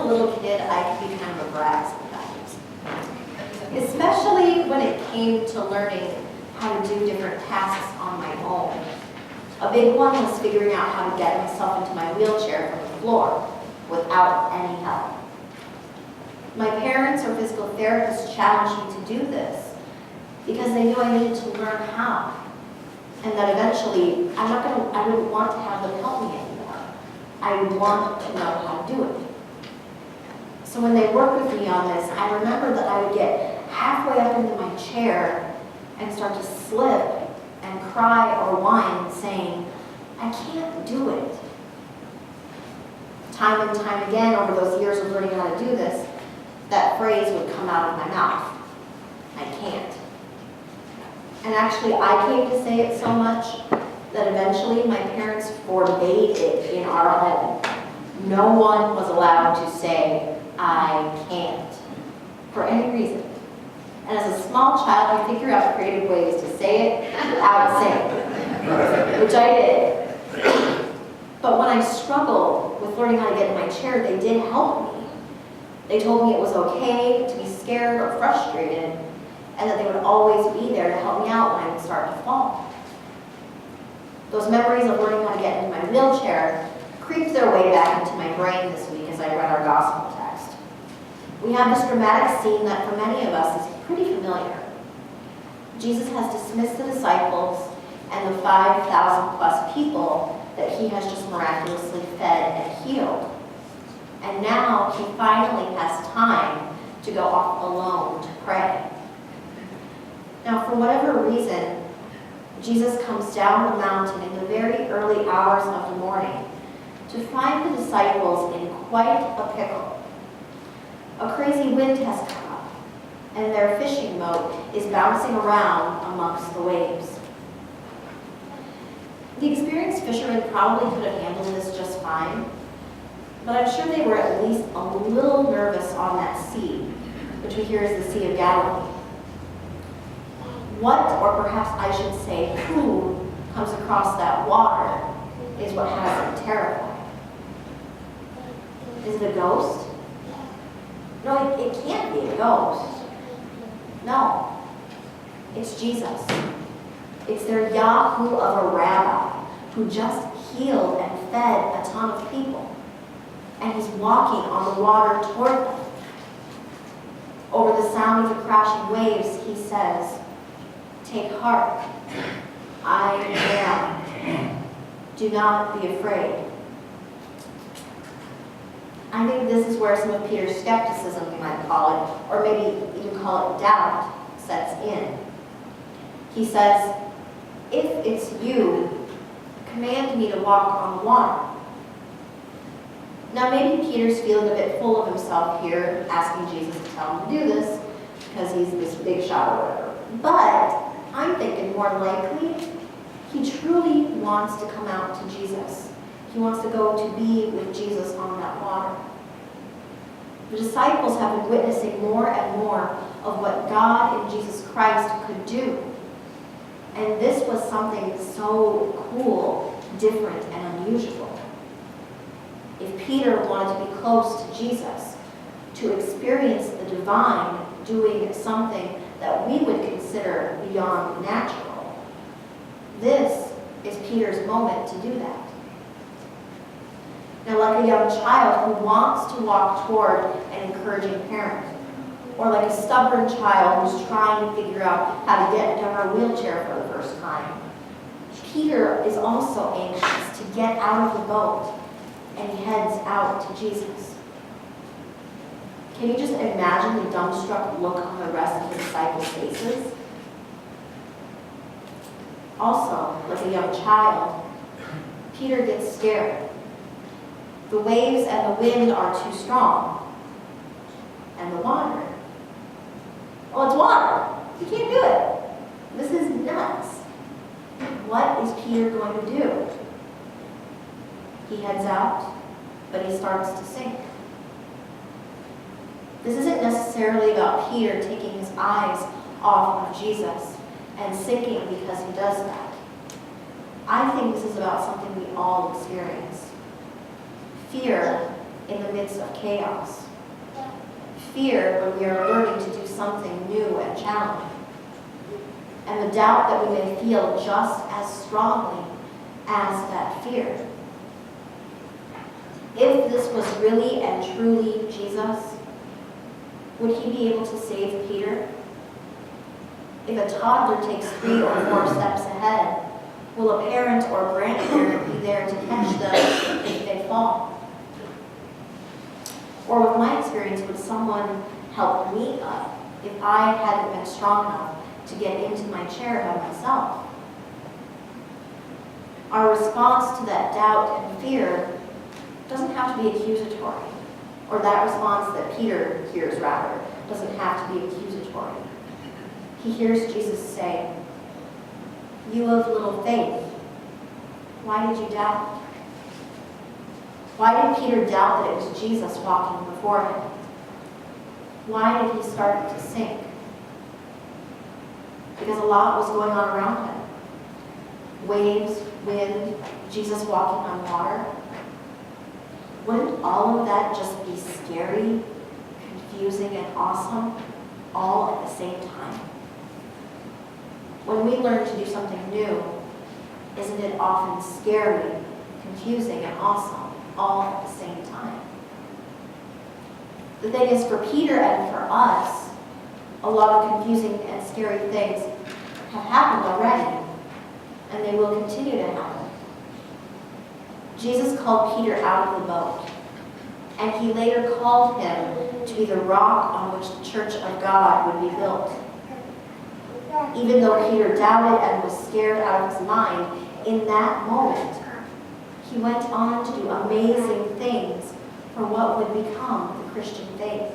a little kid, I could be kind of a brat sometimes. Especially when it came to learning how to do different tasks on my own. A big one was figuring out how to get myself into my wheelchair from the floor without any help. My parents or physical therapists challenged me to do this because they knew I needed to learn how, and that eventually I wouldn't want to have them help me anymore. I would want to know how to do it. So when they worked with me on this, I remember that I would get halfway up into my chair and start to slip and cry or whine, saying, "I can't do it." Time and time again over those years of learning how to do this, that phrase would come out of my mouth. I can't. And actually, I came to say it so much that eventually my parents forbade it in our home. No one was allowed to say, "I can't," for any reason. And as a small child, I figured out creative ways to say it without saying it, which I did. But when I struggled with learning how to get in my chair, they did help me. They told me it was okay to be scared or frustrated, and that they would always be there to help me out when I would start to fall. Those memories of learning how to get into my wheelchair creeped their way back into my brain this week as I read our gospel text. We have this dramatic scene that for many of us is pretty familiar. Jesus has dismissed the disciples and the 5,000 plus people that he has just miraculously fed and healed. And now he finally has time to go off alone to pray. Now, for whatever reason, Jesus comes down the mountain in the very early hours of the morning to find the disciples in quite a pickle. A crazy wind has come up, and their fishing boat is bouncing around amongst the waves. The experienced fishermen probably could have handled this just fine, but I'm sure they were at least a little nervous on that sea, which we hear is the Sea of Galilee. What, or perhaps I should say who, comes across that water is what has them terrified. Is it a ghost? No, it can't be a ghost. No, it's Jesus. It's their Yahoo of a rabbi who just healed and fed a ton of people. And he's walking on the water toward them. Over the sound of the crashing waves, he says, "Take heart, I am. Do not be afraid." I think this is where some of Peter's skepticism, we might call it, or maybe even call it doubt, sets in. He says, "If it's you, command me to walk on the water." Now maybe Peter's feeling a bit full of himself here, asking Jesus to tell him to do this, because he's this big shot or whatever. But I'm thinking more likely, he truly wants to come out to Jesus. He wants to go to be with Jesus on that water. The disciples have been witnessing more and more of what God in Jesus Christ could do. And this was something so cool, different, and unusual. If Peter wanted to be close to Jesus, to experience the divine doing something that we would consider beyond natural, this is Peter's moment to do that. Now, like a young child who wants to walk toward an encouraging parent, or like a stubborn child who's trying to figure out how to get into her wheelchair for the first time, Peter is also anxious to get out of the boat, and he heads out to Jesus. Can you just imagine the dumbstruck look on the rest of the disciples' faces? Also, like a young child, Peter gets scared. The waves and the wind are too strong. And the water. Well, it's water. You can't do it. This is nuts. What is Peter going to do? He heads out, but he starts to sink. This isn't necessarily about Peter taking his eyes off of Jesus and sinking because he does that. I think this is about something we all experience. Fear in the midst of chaos. Fear when we are learning to do something new and challenging. And the doubt that we may feel just as strongly as that fear. If this was really and truly Jesus, would he be able to save Peter? If a toddler takes 3 or 4 steps ahead, will a parent or grandparent be there to catch them if they fall? Or with my experience, would someone help me up if I hadn't been strong enough to get into my chair by myself? Our response to that doubt and fear doesn't have to be accusatory, or that response that Peter hears, rather, doesn't have to be accusatory. He hears Jesus say, "You of little faith, why did you doubt?" Why did Peter doubt that it was Jesus walking before him? Why did he start to sink? Because a lot was going on around him. Waves, wind, Jesus walking on water. Wouldn't all of that just be scary, confusing, and awesome all at the same time? When we learn to do something new, isn't it often scary, confusing, and awesome all at the same time? The thing is, for Peter and for us, a lot of confusing and scary things have happened already, and they will continue to happen. Jesus called Peter out of the boat, and he later called him to be the rock on which the church of God would be built. Even though Peter doubted and was scared out of his mind, in that moment, he went on to do amazing things for what would become the Christian faith.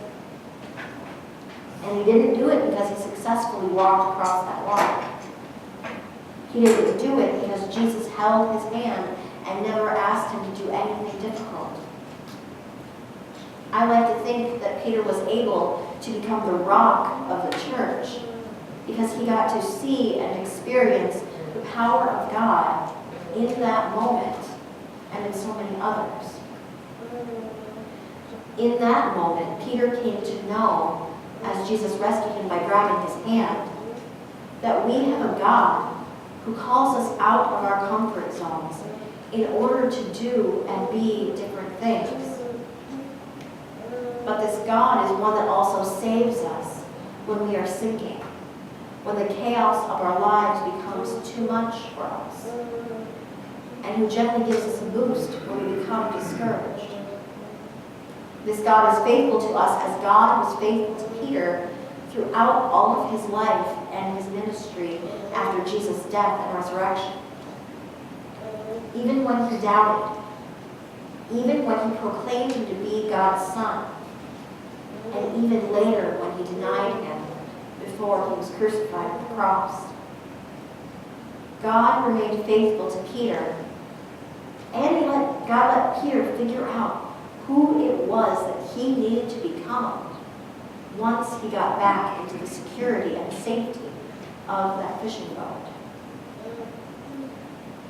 And he didn't do it because he successfully walked across that water. He didn't do it because Jesus held his hand and never asked him to do anything difficult. I like to think that Peter was able to become the rock of the church because he got to see and experience the power of God in that moment and in so many others. In that moment, Peter came to know, as Jesus rescued him by grabbing his hand, that we have a God who calls us out of our comfort zones in order to do and be different things. But this God is one that also saves us when we are sinking, when the chaos of our lives becomes too much for us, and who gently gives us a boost when we become discouraged. This God is faithful to us as God was faithful to Peter throughout all of his life and his ministry after Jesus' death and resurrection. Even when he doubted, even when he proclaimed him to be God's son, and even later when he denied him before he was crucified on the cross. God remained faithful to Peter, and God let Peter figure out who it was that he needed to become once he got back into the security and safety of that fishing boat.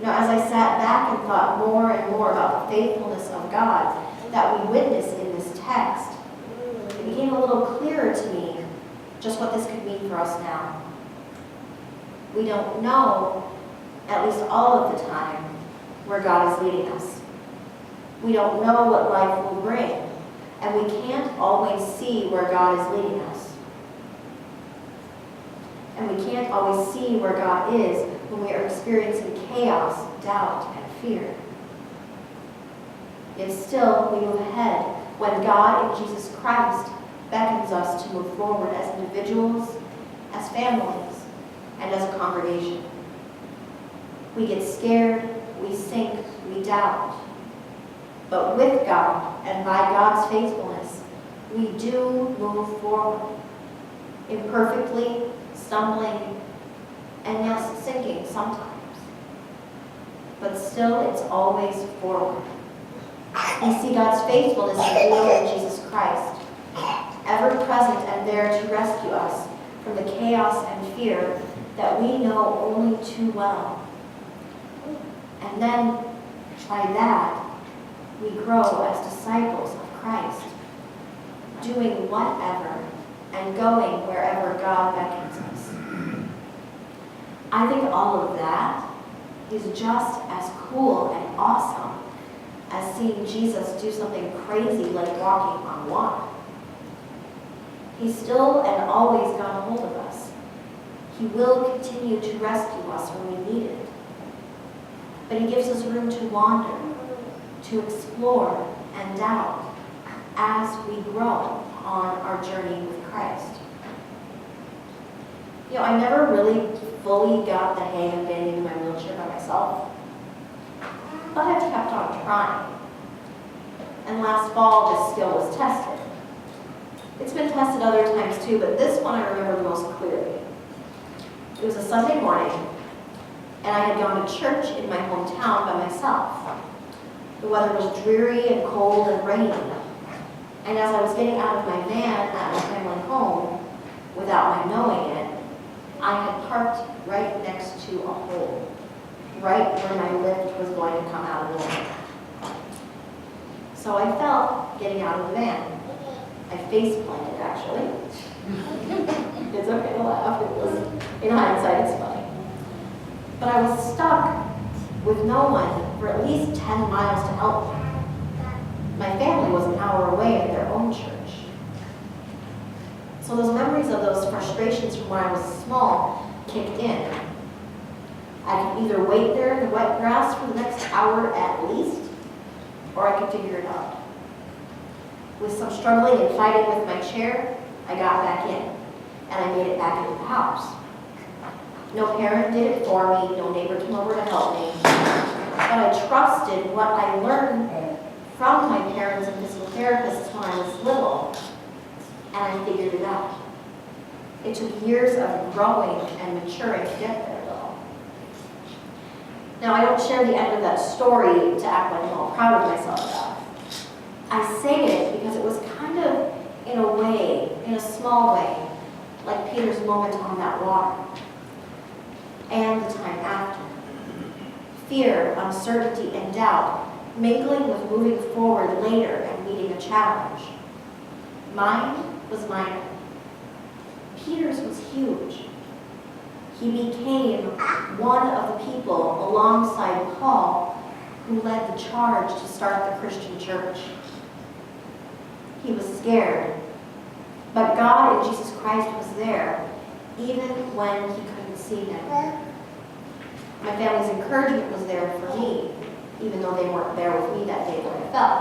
Now, as I sat back and thought more and more about the faithfulness of God that we witness in this text, it became a little clearer to me just what this could mean for us now. We don't know, at least all of the time, where God is leading us. We don't know what life will bring, and we can't always see where God is leading us. And we can't always see where God is when we are experiencing chaos, doubt, and fear. Yet still, we move ahead when God in Jesus Christ beckons us to move forward as individuals, as families, and as a congregation. We get scared, we sink, we doubt. But with God and by God's faithfulness, we do move forward, imperfectly, stumbling, and yes, sinking sometimes. But still, it's always forward. We see God's faithfulness revealed in Jesus Christ, ever present and there to rescue us from the chaos and fear that we know only too well. And then, by that, we grow as disciples of Christ, doing whatever and going wherever God beckons us. I think all of that is just as cool and awesome as seeing Jesus do something crazy like walking on water. He's still and always got a hold of us. He will continue to rescue us when we need it. But he gives us room to wander, to explore and doubt as we grow on our journey with Christ. I never really fully got the hang of getting into my wheelchair by myself, but I've kept on trying. And last fall, this skill was tested. It's been tested other times too, but this one I remember the most clearly. It was a Sunday morning, and I had gone to church in my hometown by myself. The weather was dreary and cold and rainy, and as I was getting out of my van at my family home, without my knowing it, I had parked right next to a hole, right where my lift was going to come out of the van. So I fell getting out of the van. I face planted, actually. It's okay to laugh. It was, in hindsight, it's funny. But I was stuck with no one for at least 10 miles to help me. My family was an hour away at their own church. So those memories of those frustrations from when I was small kicked in. I could either wait there in the wet grass for the next hour at least, or I could figure it out. With some struggling and fighting with my chair, I got back in, and I made it back into the house. No parent did it for me, no neighbor came over to help me, but I trusted what I learned from my parents and physical therapists when I was little, and I figured it out. It took years of growing and maturing to get there, though. Now, I don't share the end of that story to act like I'm all proud of myself about it. I say it because it was kind of, in a way, in a small way, like Peter's moment on that water, and the time after. Fear, uncertainty, and doubt mingling with moving forward later and meeting a challenge. Mine was minor. Peter's was huge. He became one of the people alongside Paul who led the charge to start the Christian church. He was scared, but God in Jesus Christ was there, even when he couldn't see him. My family's encouragement was there for me, even though they weren't there with me that day when I fell.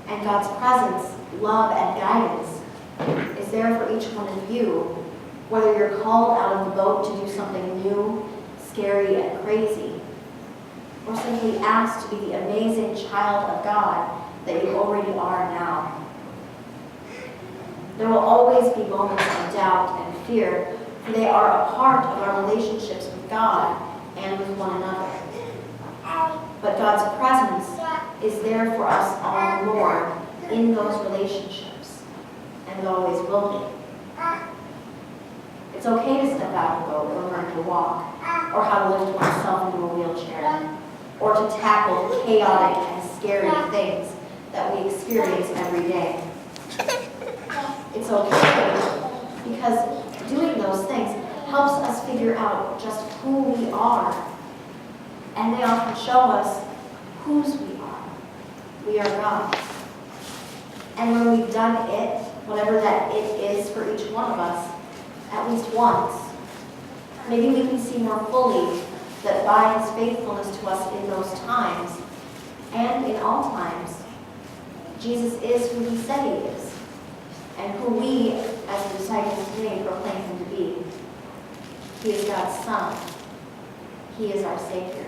And God's presence, love, and guidance is there for each one of you, whether you're called out of the boat to do something new, scary, and crazy, or simply asked to be the amazing child of God that you already are now. There will always be moments of doubt and fear, for they are a part of our relationships with God and with one another. But God's presence is there for us all more in those relationships, and it always will be. It's okay to step out of the boat or learn to walk, or how to lift oneself into a wheelchair, or to tackle chaotic and scary things that we experience every day. It's okay because doing those things helps us figure out just who we are, and they often show us whose we are. We are God's. And when we've done it, whatever that it is for each one of us, at least once, maybe we can see more fully that by his faithfulness to us in those times, and in all times, Jesus is who he said he is, and who we, as the disciples today, proclaim him to be. He is God's Son. He is our Savior.